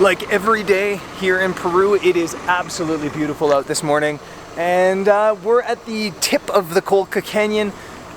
Like every day here in Peru, it is absolutely beautiful out this morning. And we're at the tip of the Colca Canyon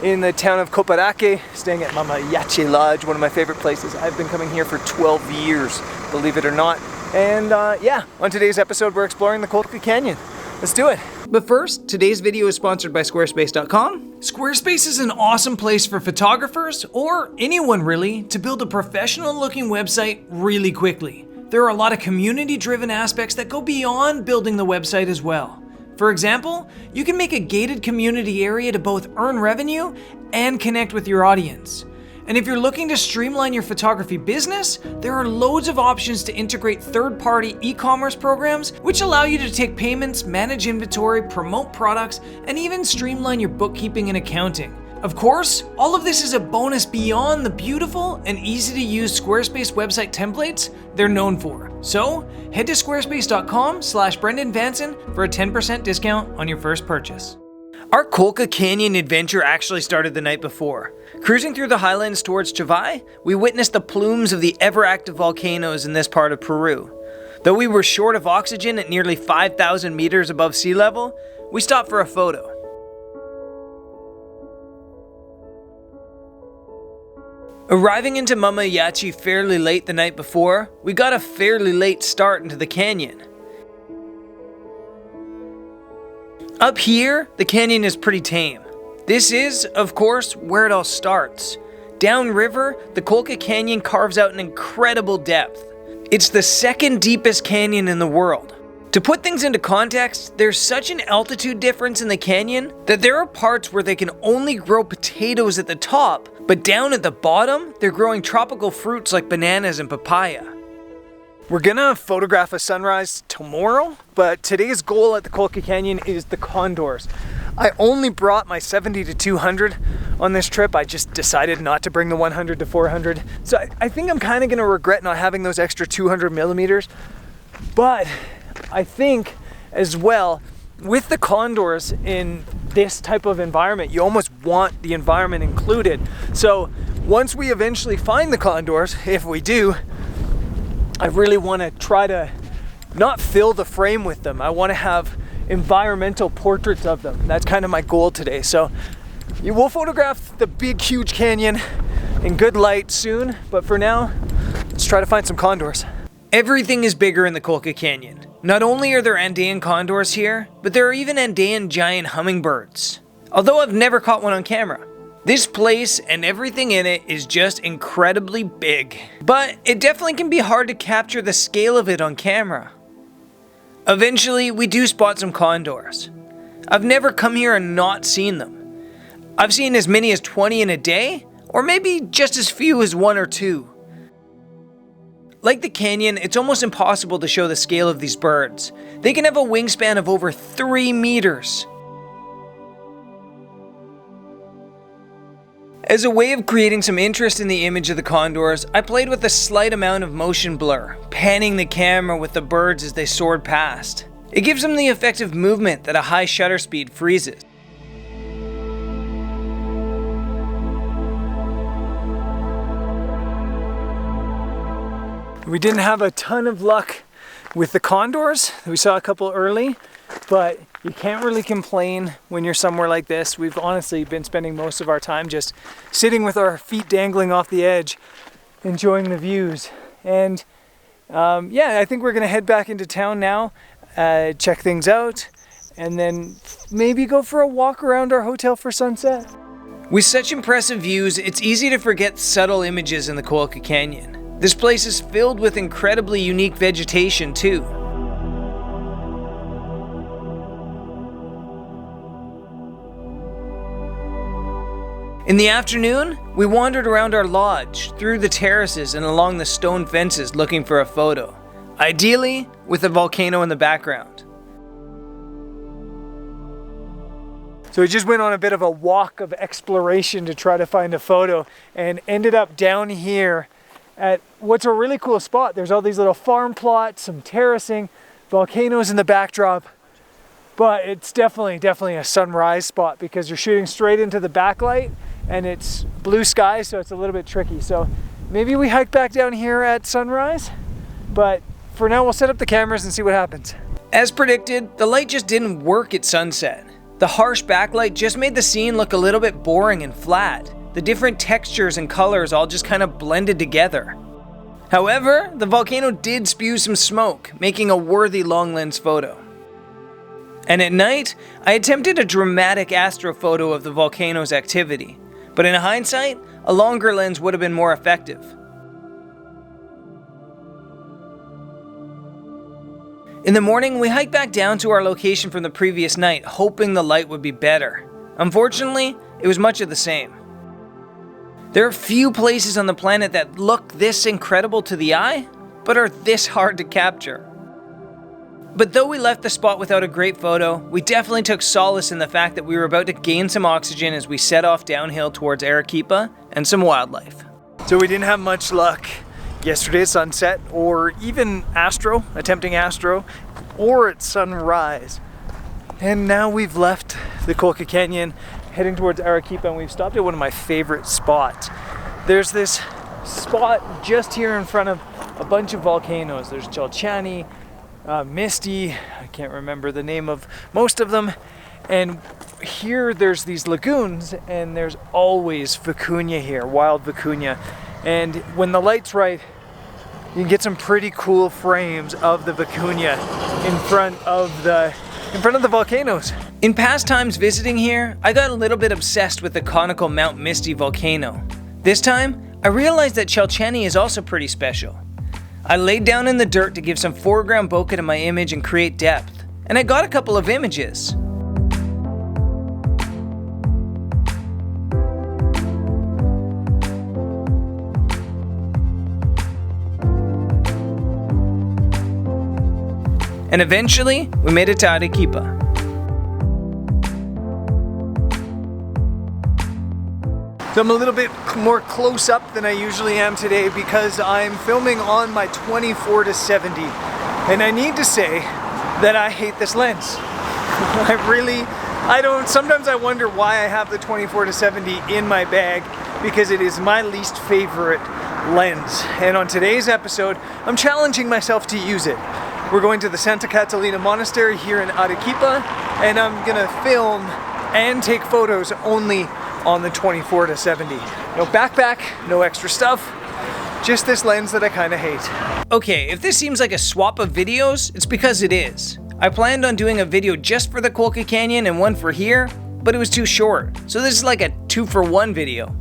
in the town of Coparake, staying at Mama Yache Lodge, one of my favorite places. I've been coming here for 12 years, believe it or not. And yeah, on today's episode, we're exploring the Colca Canyon. Let's do it. But first, today's video is sponsored by Squarespace.com. Squarespace is an awesome place for photographers, or anyone really, to build a professional looking website really quickly. There are a lot of community-driven aspects that go beyond building the website as well. For example, you can make a gated community area to both earn revenue and connect with your audience. And if you're looking to streamline your photography business, there are loads of options to integrate third-party e-commerce programs, which allow you to take payments, manage inventory, promote products, and even streamline your bookkeeping and accounting. Of course, all of this is a bonus beyond the beautiful and easy-to-use Squarespace website templates they're known for. So, head to squarespace.com/BrendanVanson for a 10% discount on your first purchase. Our Colca Canyon adventure actually started the night before. Cruising through the highlands towards Chavay, we witnessed the plumes of the ever-active volcanoes in this part of Peru. Though we were short of oxygen at nearly 5,000 meters above sea level, we stopped for a photo. Arriving into Mama Yache fairly late the night before, we got a fairly late start into the canyon. Up here, the canyon is pretty tame. This is, of course, where it all starts. Downriver, the Colca Canyon carves out an incredible depth. It's the second deepest canyon in the world. To put things into context, there's such an altitude difference in the canyon that there are parts where they can only grow potatoes at the top, but down at the bottom, they're growing tropical fruits like bananas and papaya. We're gonna photograph a sunrise tomorrow, but today's goal at the Colca Canyon is the Condors. I only brought my 70 to 200 on this trip. I just decided not to bring the 100 to 400. So I think I'm kind of gonna regret not having those extra 200 millimeters, but I think as well, with the Condors in this type of environment, you almost want the environment included. So once we eventually find the Condors, if we do, I really want to try to not fill the frame with them. I want to have environmental portraits of them. That's kind of my goal today. So you will photograph the big, huge canyon in good light soon, but for now, let's try to find some condors. Everything is bigger in the Colca Canyon. Not only are there Andean condors here, but there are even Andean giant hummingbirds. Although I've never caught one on camera. This place and everything in it is just incredibly big. But it definitely can be hard to capture the scale of it on camera. Eventually, we do spot some condors. I've never come here and not seen them. I've seen as many as 20 in a day, or maybe just as few as 1 or 2. Like the canyon, it's almost impossible to show the scale of these birds. They can have a wingspan of over 3 meters. As a way of creating some interest in the image of the condors, I played with a slight amount of motion blur, panning the camera with the birds as they soared past. It gives them the effect of movement that a high shutter speed freezes. We didn't have a ton of luck with the condors. We saw a couple early, but you can't really complain when you're somewhere like this. We've honestly been spending most of our time just sitting with our feet dangling off the edge, enjoying the views. And yeah, I think we're gonna head back into town now, check things out, and then maybe go for a walk around our hotel for sunset. With such impressive views, it's easy to forget subtle images in the Colca Canyon. This place is filled with incredibly unique vegetation too. In the afternoon, we wandered around our lodge, through the terraces and along the stone fences looking for a photo. Ideally, with a volcano in the background. So we just went on a bit of a walk of exploration to try to find a photo and ended up down here at what's a really cool spot. There's all these little farm plots, some terracing, volcanoes in the backdrop, but it's definitely a sunrise spot because you're shooting straight into the backlight and it's blue sky, so it's a little bit tricky. So maybe we hike back down here at sunrise, but for now, we'll set up the cameras and see what happens. As predicted, the light just didn't work at sunset. The harsh backlight just made the scene look a little bit boring and flat. The different textures and colors all just kind of blended together. However, the volcano did spew some smoke, making a worthy long lens photo. And at night, I attempted a dramatic astrophoto of the volcano's activity, but in hindsight, a longer lens would have been more effective. In the morning, we hiked back down to our location from the previous night, hoping the light would be better. Unfortunately, it was much of the same. There are few places on the planet that look this incredible to the eye, but are this hard to capture. But though we left the spot without a great photo, we definitely took solace in the fact that we were about to gain some oxygen as we set off downhill towards Arequipa and some wildlife. So we didn't have much luck yesterday at sunset, or even attempting astro, or at sunrise. And now we've left the Colca Canyon, heading towards Arequipa, and we've stopped at one of my favorite spots. There's this spot just here in front of a bunch of volcanoes. There's Chalchani, Misty, I can't remember the name of most of them, and here there's these lagoons, and there's always vicuña here, wild vicuña. And when the light's right, you can get some pretty cool frames of the vicuña in front of the volcanoes. In past times visiting here, I got a little bit obsessed with the conical Mount Misty volcano. This time, I realized that Chalchani is also pretty special. I laid down in the dirt to give some foreground bokeh to my image and create depth, and I got a couple of images. And eventually, we made it to Arequipa. So I'm a little bit more close up than I usually am today because I'm filming on my 24-70. And I need to say that I hate this lens. Sometimes I wonder why I have the 24-70 in my bag, because it is my least favorite lens. And on today's episode, I'm challenging myself to use it. We're going to the Santa Catalina Monastery here in Arequipa, and I'm gonna film and take photos only on the 24-70. No backpack, no extra stuff, just this lens that I kinda hate. Okay, if this seems like a swap of videos, it's because it is. I planned on doing a video just for the Colca Canyon and one for here, but it was too short, so this is like a 2-for-1 video.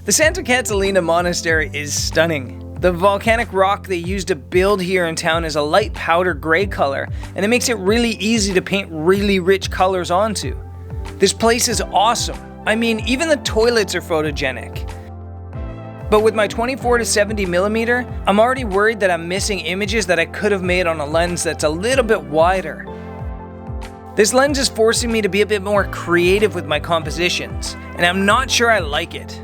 The Santa Catalina Monastery is stunning. The volcanic rock they use to build here in town is a light powder gray color, and it makes it really easy to paint really rich colors onto. This place is awesome. I mean, even the toilets are photogenic. But with my 24-70mm, I'm already worried that I'm missing images that I could have made on a lens that's a little bit wider. This lens is forcing me to be a bit more creative with my compositions, and I'm not sure I like it.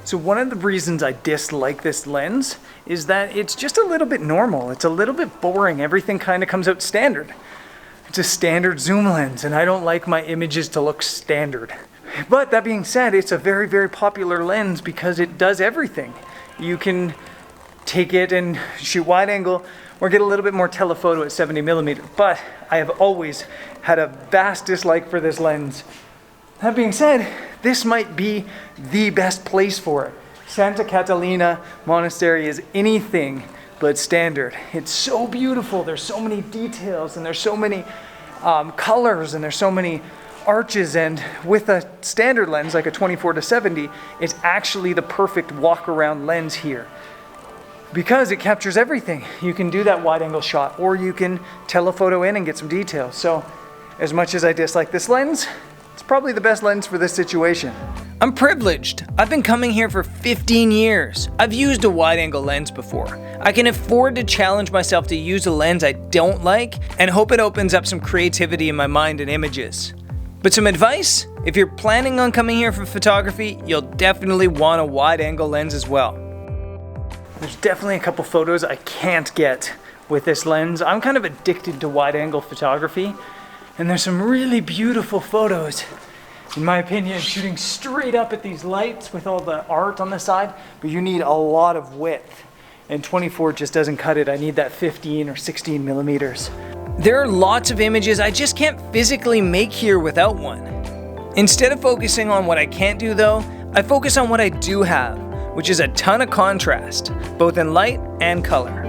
So one of the reasons I dislike this lens is that it's just a little bit normal. It's a little bit boring. Everything kind of comes out standard. It's a standard zoom lens, and I don't like my images to look standard. But that being said, it's a very, very popular lens because it does everything. You can take it and shoot wide angle or get a little bit more telephoto at 70mm. But I have always had a vast dislike for this lens. That being said, this might be the best place for it. Santa Catalina Monastery is anything but standard. It's so beautiful. There's so many details, and there's so many colors, and there's so many arches, and with a standard lens like a 24-70, it's actually the perfect walk-around lens here because it captures everything. You can do that wide angle shot, or you can telephoto in and get some details. So as much as I dislike this lens, it's probably the best lens for this situation. I'm privileged. I've been coming here for 15 years. I've used a wide-angle lens before. I can afford to challenge myself to use a lens I don't like and hope it opens up some creativity in my mind and images. But some advice? If you're planning on coming here for photography, you'll definitely want a wide-angle lens as well. There's definitely a couple photos I can't get with this lens. I'm kind of addicted to wide-angle photography, and there's some really beautiful photos in my opinion, shooting straight up at these lights with all the art on the side, but you need a lot of width. And 24 just doesn't cut it. I need that 15 or 16 millimeters. There are lots of images I just can't physically make here without one. Instead of focusing on what I can't do though, I focus on what I do have, which is a ton of contrast, both in light and color.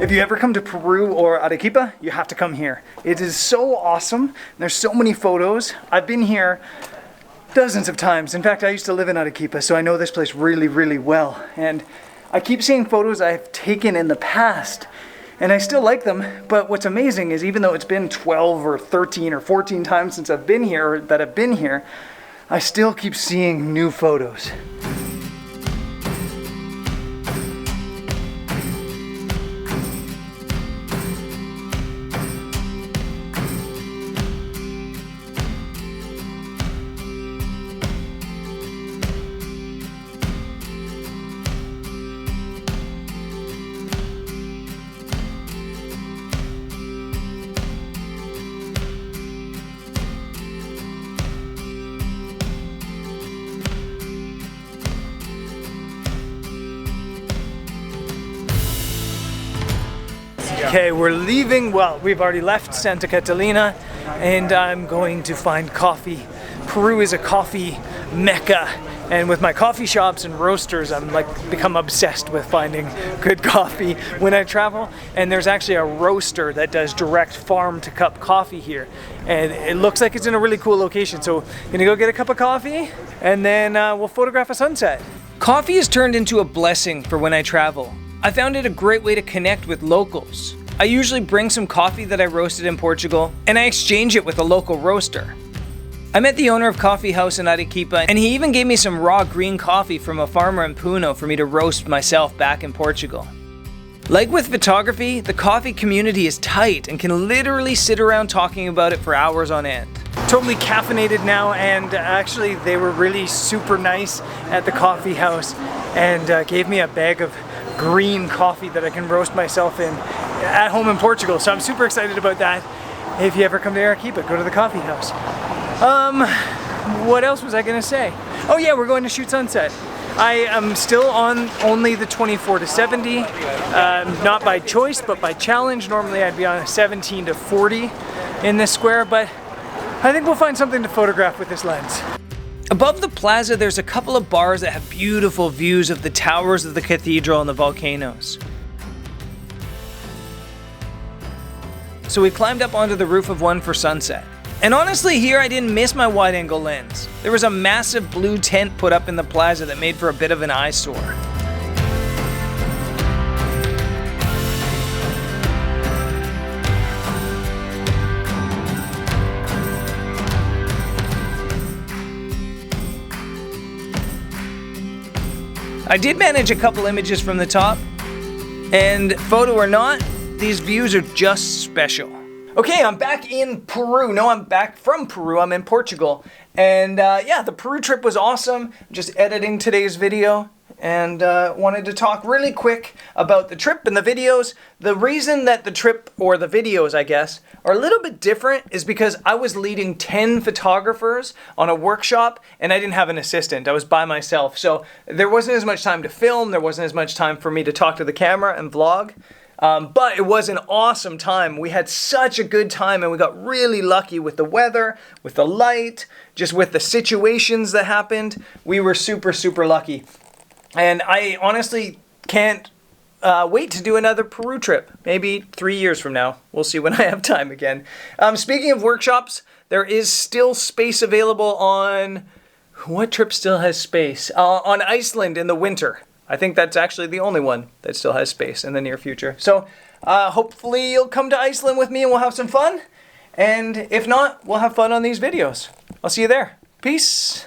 If you ever come to Peru or Arequipa, you have to come here. It is so awesome. There's so many photos. I've been here dozens of times. In fact, I used to live in Arequipa, so I know this place really, really well. And I keep seeing photos I've taken in the past, and I still like them. But what's amazing is even though it's been 12 or 13 or 14 times since I've been here, I still keep seeing new photos. Okay, we're leaving. Well, we've already left Santa Catalina, and I'm going to find coffee. Peru is a coffee mecca, and with my coffee shops and roasters, I'm like become obsessed with finding good coffee when I travel. And there's actually a roaster that does direct farm to cup coffee here, and it looks like it's in a really cool location. So I'm gonna go get a cup of coffee, and then we'll photograph a sunset. Coffee has turned into a blessing for when I travel. I found it a great way to connect with locals. I usually bring some coffee that I roasted in Portugal, and I exchange it with a local roaster. I met the owner of Coffee House in Arequipa, and he even gave me some raw green coffee from a farmer in Puno for me to roast myself back in Portugal. Like with photography, the coffee community is tight and can literally sit around talking about it for hours on end. Totally caffeinated now, and actually they were really super nice at the coffee house and gave me a bag of green coffee that I can roast myself in at home in Portugal. So I'm super excited about that. If you ever come to Arequipa, go to the coffee house. What else was I gonna say? Oh yeah, we're going to shoot sunset. I am still on only the 24 to 70, not by choice, but by challenge. Normally I'd be on a 17 to 40 in this square, but I think we'll find something to photograph with this lens. Above the plaza, there's a couple of bars that have beautiful views of the towers of the cathedral and the volcanoes. So we climbed up onto the roof of one for sunset. And honestly, here I didn't miss my wide-angle lens. There was a massive blue tent put up in the plaza that made for a bit of an eyesore. I did manage a couple images from the top, and photo or not, these views are just special. Okay, I'm back in Peru. No, I'm back from Peru. I'm in Portugal. And yeah, the Peru trip was awesome. I'm just editing today's video and wanted to talk really quick about the trip and the videos. The reason that the trip, or the videos I guess, are a little bit different is because I was leading 10 photographers on a workshop and I didn't have an assistant. I was by myself. So there wasn't as much time to film. There wasn't as much time for me to talk to the camera and vlog. But it was an awesome time. We had such a good time and we got really lucky with the weather, with the light, just with the situations that happened. We were super, super lucky. And I honestly can't wait to do another Peru trip. Maybe 3 years from now. We'll see when I have time again. Speaking of workshops, there is still space available on... What trip still has space? On Iceland in the winter. I think that's actually the only one that still has space in the near future. So hopefully you'll come to Iceland with me and we'll have some fun. And if not, we'll have fun on these videos. I'll see you there. Peace.